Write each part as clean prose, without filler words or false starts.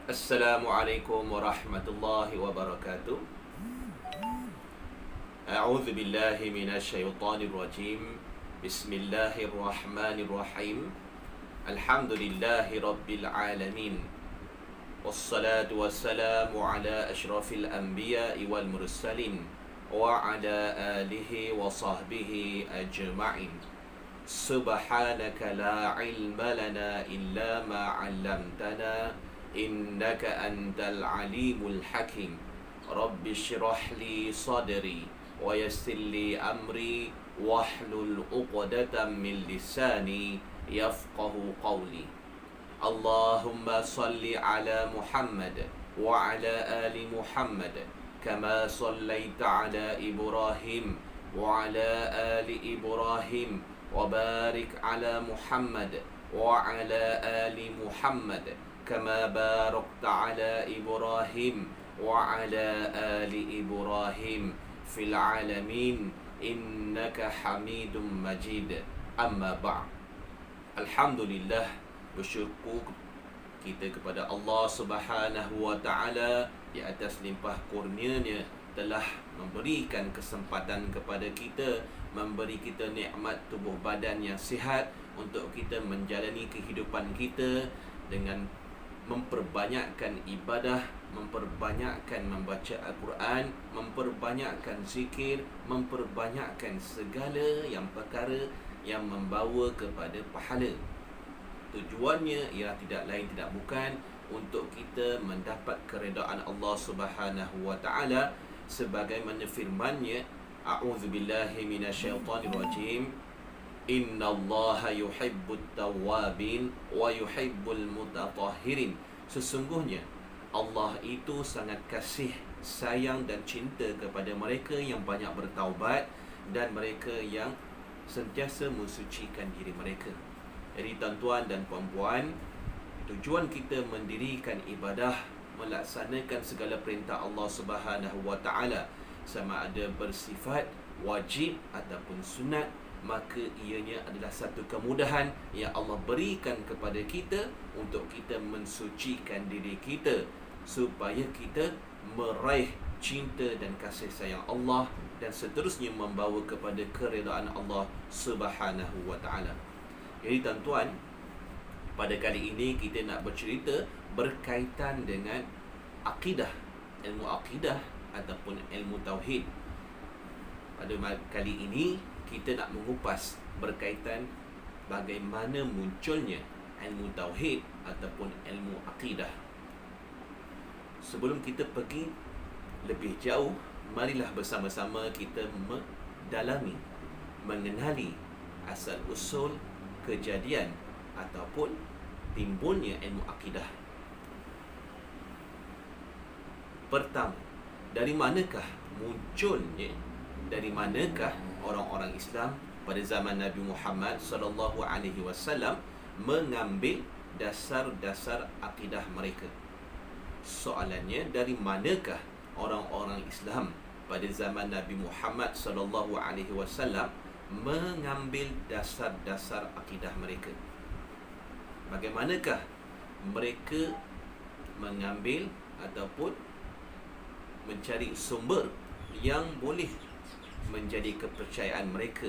Assalamualaikum warahmatullahi wabarakatuh. A'udzu billahi minasyaitonir rajim. Bismillahirrahmanirrahim. Alhamdulillahi rabbil alamin. Wassalatu wassalamu ala asyrafil anbiya'i wal mursalin wa ala alihi wa sahbihi ajma'in. Subhanaka la ilma lana illa ma 'allamtana innaka antal alimul hakim. Rabbi shrah li sadri wa yassir li amri wahlul 'uqdatam min lisani yafqahu qawli. Allahumma salli ala Muhammad wa ala ali Muhammad kama sallaita ala Ibrahim wa ala ali Ibrahim wa barik ala Muhammad wa ala ali Muhammad kama barakta ala Ibrahim wa ala ali Ibrahim fil alamin innaka Hamidum Majid. Amma ba'd. Alhamdulillah, bersyukur kita kepada Allah Subhanahu wa taala di atas limpah kurnia-Nya telah memberikan kesempatan kepada kita, memberi kita nikmat tubuh badan yang sihat untuk kita menjalani kehidupan kita dengan memperbanyakkan ibadah, memperbanyakkan membaca Al-Quran, memperbanyakkan zikir, memperbanyakkan segala yang perkara yang membawa kepada pahala. Tujuannya ialah tidak lain tidak bukan untuk kita mendapat keredaan Allah Subhanahu wa taala, sebagaimana firman-Nya, a'udzubillahi minasyaitonirrajim, innallaha yuhibbut tawwabin wa yuhibbul mutatahhirin. Sesungguhnya Allah itu sangat kasih, sayang dan cinta kepada mereka yang banyak bertaubat dan mereka yang sentiasa mensucikan diri mereka. Jadi tuan-tuan dan puan-puan, tujuan kita mendirikan ibadah, melaksanakan segala perintah Allah Subhanahu wa taala, sama ada bersifat wajib ataupun sunat, maka ianya adalah satu kemudahan yang Allah berikan kepada kita untuk kita mensucikan diri kita, supaya kita meraih cinta dan kasih sayang Allah dan seterusnya membawa kepada keredaan Allah Subhanahu wa taala. Jadi tuan-tuan, pada kali ini kita nak bercerita berkaitan dengan akidah, ilmu akidah ataupun ilmu tauhid. Pada kali ini kita nak mengupas berkaitan bagaimana munculnya ilmu tauhid ataupun ilmu akidah. Sebelum kita pergi lebih jauh, marilah bersama-sama kita mendalami, mengenali asal-usul kejadian ataupun timbulnya ilmu akidah. Pertama, dari manakah orang-orang Islam pada zaman Nabi Muhammad sallallahu alaihi wasallam mengambil dasar-dasar akidah mereka? Soalannya, dari manakah orang-orang Islam pada zaman Nabi Muhammad sallallahu alaihi wasallam mengambil dasar-dasar akidah mereka? Bagaimanakah mereka mengambil ataupun mencari sumber yang boleh menjadi kepercayaan mereka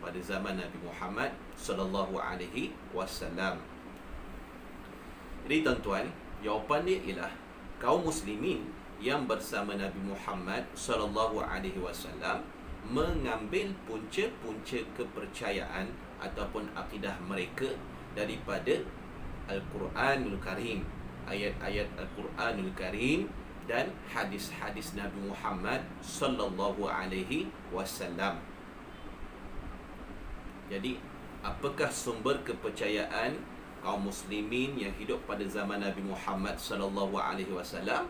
pada zaman Nabi Muhammad sallallahu alaihi wasallam? Jadi tuan-tuan, jawapannya ialah kaum muslimin yang bersama Nabi Muhammad sallallahu alaihi wasallam mengambil punca-punca kepercayaan ataupun akidah mereka daripada Al-Quranul Karim, ayat-ayat Al-Quranul Karim dan hadis-hadis Nabi Muhammad sallallahu alaihi wasallam. Jadi, apakah sumber kepercayaan kaum muslimin yang hidup pada zaman Nabi Muhammad sallallahu alaihi wasallam?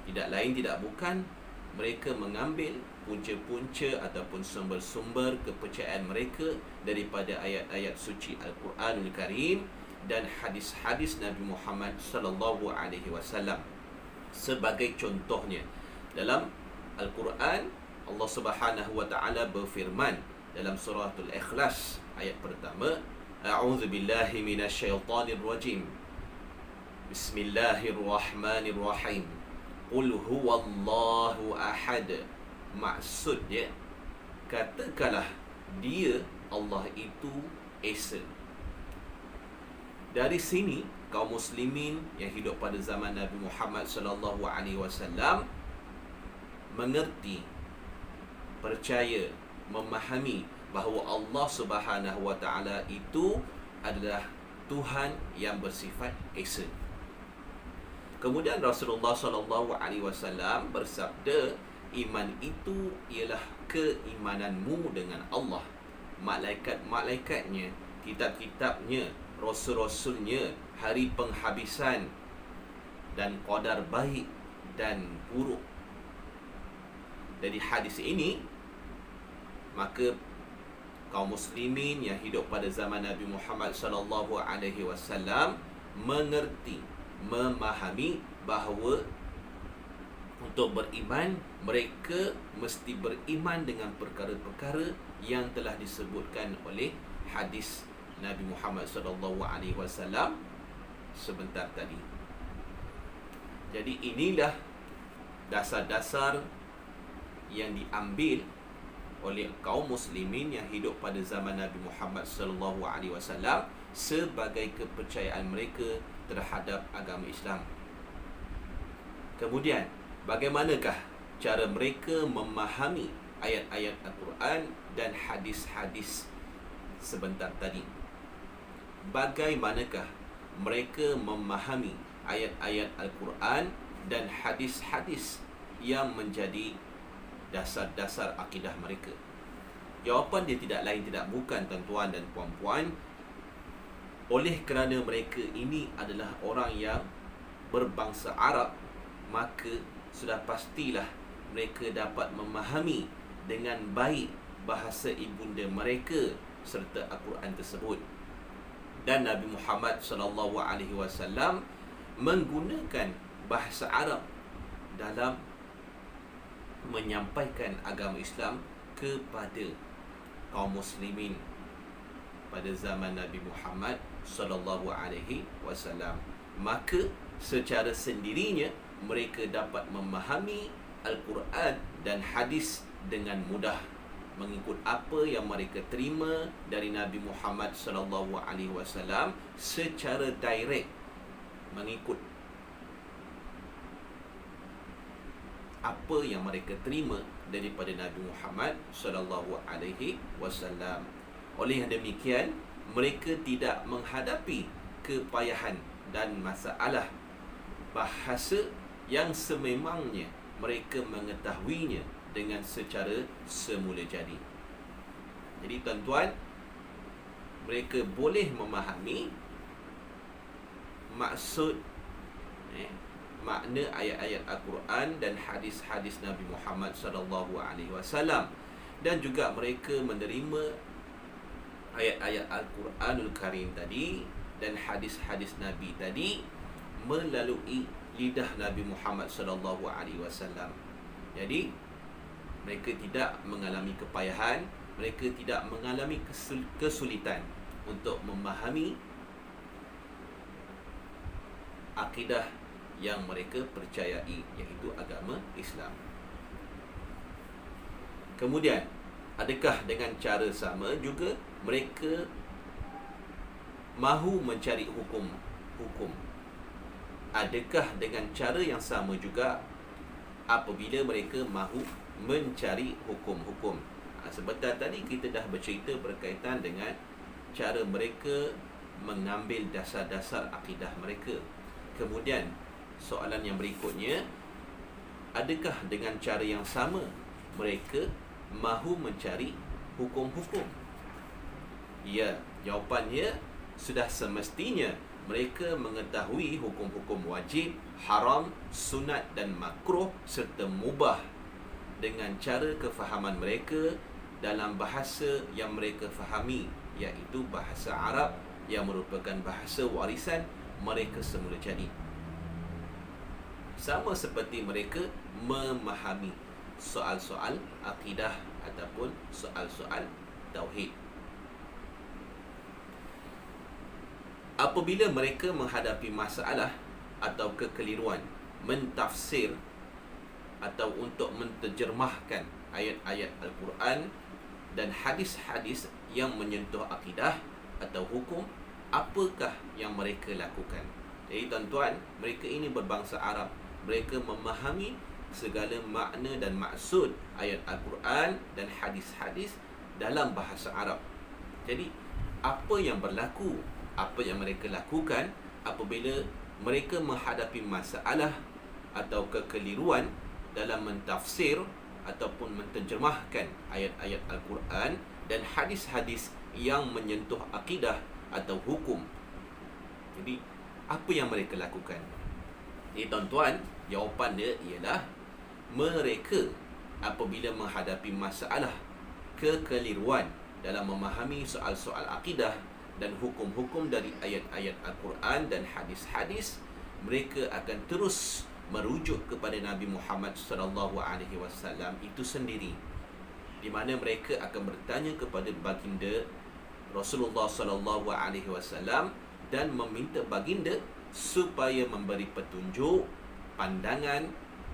Tidak lain tidak bukan mereka mengambil punca-punca ataupun sumber-sumber kepercayaan mereka daripada ayat-ayat suci Al-Quranul Karim dan hadis-hadis Nabi Muhammad sallallahu alaihi wasallam. Sebagai contohnya, dalam Al-Quran Allah Subhanahu wa taala berfirman dalam surah Al-Ikhlas ayat pertama, a'udzubillahi minasyaitonirrajim. Bismillahirrahmanirrahim. Qul huwallahu ahad. Maksudnya, katakanlah dia, Allah itu Esa. Dari sini kaum muslimin yang hidup pada zaman Nabi Muhammad sallallahu alaihi wasallam mengerti, percaya, memahami bahawa Allah Subhanahu wa taala itu adalah Tuhan yang bersifat Esa. Kemudian Rasulullah sallallahu alaihi wasallam bersabda, iman itu ialah keimananmu dengan Allah, malaikat-malaikatnya, kitab-kitabnya, rasul-rasulnya, hari penghabisan, dan qadar baik dan buruk. Dari hadis ini, maka kaum muslimin yang hidup pada zaman Nabi Muhammad sallallahu alaihi wasallam mengerti, memahami bahawa untuk beriman, mereka mesti beriman dengan perkara-perkara yang telah disebutkan oleh hadis Nabi Muhammad sallallahu alaihi wasallam sebentar tadi. Jadi inilah dasar-dasar yang diambil oleh kaum muslimin yang hidup pada zaman Nabi Muhammad sallallahu alaihi wasallam sebagai kepercayaan mereka terhadap agama Islam. Kemudian, bagaimanakah cara mereka memahami ayat-ayat Al-Quran dan hadis-hadis sebentar tadi? Bagaimanakah mereka memahami ayat-ayat Al-Quran dan hadis-hadis yang menjadi dasar-dasar akidah mereka? Jawapan dia tidak lain tidak bukan, tuan-tuan dan puan-puan, oleh kerana mereka ini adalah orang yang berbangsa Arab, maka sudah pastilah mereka dapat memahami dengan baik bahasa ibunda mereka serta Al-Quran tersebut. Dan Nabi Muhammad sallallahu alaihi wasallam menggunakan bahasa Arab dalam menyampaikan agama Islam kepada kaum muslimin pada zaman Nabi Muhammad sallallahu alaihi wasallam. Maka secara sendirinya mereka dapat memahami Al-Quran dan hadis dengan mudah, mengikut apa yang mereka terima dari Nabi Muhammad sallallahu alaihi wasallam secara direct, mengikut apa yang mereka terima daripada Nabi Muhammad sallallahu alaihi wasallam. Oleh yang demikian, mereka tidak menghadapi kepayahan dan masalah bahasa yang sememangnya mereka mengetahuinya dengan secara semula jadi. Jadi tuan-tuan, mereka boleh memahami maksud, makna ayat-ayat Al-Quran dan hadis-hadis Nabi Muhammad sallallahu alaihi wasallam, dan juga mereka menerima ayat-ayat Al-Quranul Karim tadi dan hadis-hadis Nabi tadi melalui lidah Nabi Muhammad sallallahu alaihi wasallam. Jadi mereka tidak mengalami kepayahan, mereka tidak mengalami kesulitan untuk memahami akidah yang mereka percayai, iaitu agama Islam. Kemudian, adakah dengan cara sama juga mereka mahu mencari hukum? Adakah dengan cara yang sama juga apabila mereka mahu mencari hukum-hukum? Sebentar tadi kita dah bercerita berkaitan dengan cara mereka mengambil dasar-dasar akidah mereka. Kemudian soalan yang berikutnya, adakah dengan cara yang sama mereka mahu mencari hukum-hukum? Ya, jawapannya sudah semestinya mereka mengetahui hukum-hukum wajib, haram, sunat dan makruh serta mubah dengan cara kefahaman mereka dalam bahasa yang mereka fahami, iaitu bahasa Arab yang merupakan bahasa warisan mereka semula jadi. Sama seperti mereka memahami soal-soal akidah ataupun soal-soal tauhid. Apabila mereka menghadapi masalah atau kekeliruan mentafsir atau untuk menterjemahkan ayat-ayat Al-Quran dan hadis-hadis yang menyentuh akidah atau hukum, apakah yang mereka lakukan? Jadi tuan-tuan, mereka ini berbangsa Arab. Mereka memahami segala makna dan maksud ayat Al-Quran dan hadis-hadis dalam bahasa Arab. Jadi, apa yang berlaku, apa yang mereka lakukan apabila mereka menghadapi masalah atau kekeliruan dalam mentafsir ataupun menterjemahkan ayat-ayat Al-Quran dan hadis-hadis yang menyentuh akidah atau hukum. Jadi, apa yang mereka lakukan? Jadi tuan-tuan, jawapan dia ialah mereka apabila menghadapi masalah kekeliruan dalam memahami soal-soal akidah dan hukum-hukum dari ayat-ayat Al-Quran dan hadis-hadis, mereka akan terus merujuk kepada Nabi Muhammad SAW itu sendiri, di mana mereka akan bertanya kepada baginda Rasulullah SAW dan meminta baginda supaya memberi petunjuk, pandangan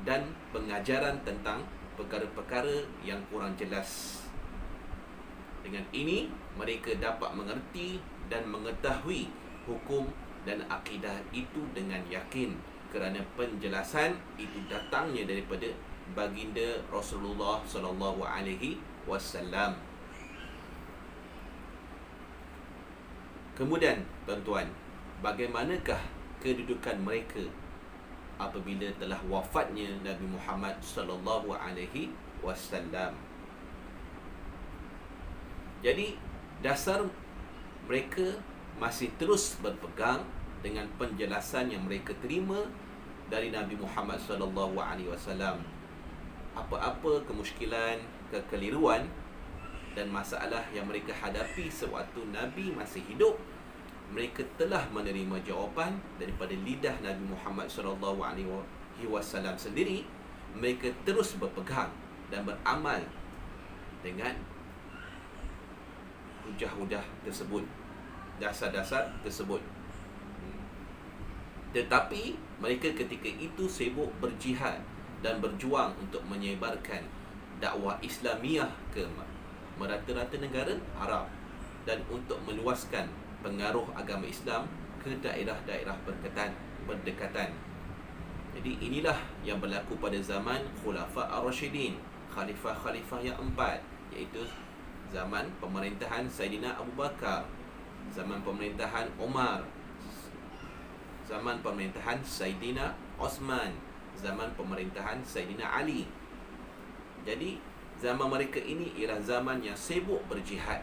dan pengajaran tentang perkara-perkara yang kurang jelas. Dengan ini, mereka dapat mengerti dan mengetahui hukum dan akidah itu dengan yakin, kerana penjelasan itu datangnya daripada baginda Rasulullah SAW. Kemudian, tuan-tuan, bagaimanakah kedudukan mereka apabila telah wafatnya Nabi Muhammad SAW? Jadi, dasar mereka masih terus berpegang dengan penjelasan yang mereka terima dari Nabi Muhammad SAW. Apa-apa kemusykilan, kekeliruan dan masalah yang mereka hadapi sewaktu Nabi masih hidup, mereka telah menerima jawapan daripada lidah Nabi Muhammad SAW sendiri. Mereka terus berpegang dan beramal dengan hujah-hujah tersebut, dasar-dasar tersebut. Tetapi mereka ketika itu sibuk berjihad dan berjuang untuk menyebarkan dakwah Islamiah ke merata-rata negara Arab dan untuk meluaskan pengaruh agama Islam ke daerah-daerah berdekatan. Jadi inilah yang berlaku pada zaman Khulafa Ar-Rasyidin, khalifah-khalifah yang 4, iaitu zaman pemerintahan Saidina Abu Bakar, zaman pemerintahan Umar, zaman pemerintahan Saidina Osman, zaman pemerintahan Saidina Ali. Jadi zaman mereka ini ialah zaman yang sibuk berjihad,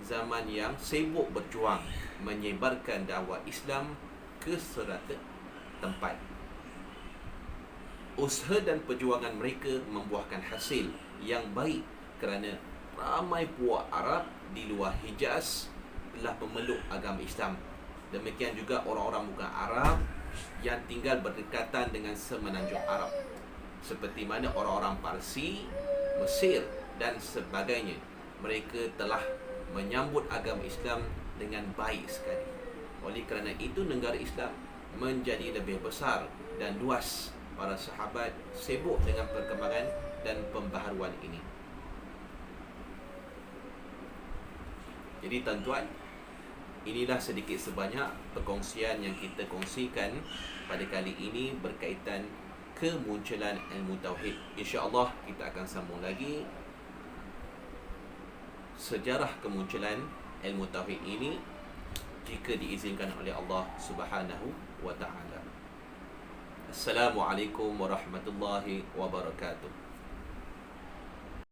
zaman yang sibuk berjuang menyebarkan dakwah Islam ke serata tempat. Usaha dan perjuangan mereka membuahkan hasil yang baik kerana ramai puak Arab di luar Hijaz telah memeluk agama Islam. Demikian juga orang-orang bukan Arab yang tinggal berdekatan dengan semenanjung Arab, seperti mana orang-orang Parsi, Mesir dan sebagainya. Mereka telah menyambut agama Islam dengan baik sekali. Oleh kerana itu, negara Islam menjadi lebih besar dan luas. Para sahabat sibuk dengan perkembangan dan pembaharuan ini. Jadi tuan-tuan, inilah sedikit sebanyak perkongsian yang kita kongsikan pada kali ini berkaitan kemunculan ilmu tauhid. InsyaAllah kita akan sambung lagi sejarah kemunculan ilmu tauhid ini jika diizinkan oleh Allah Subhanahu wa ta'ala. Assalamualaikum warahmatullahi wabarakatuh.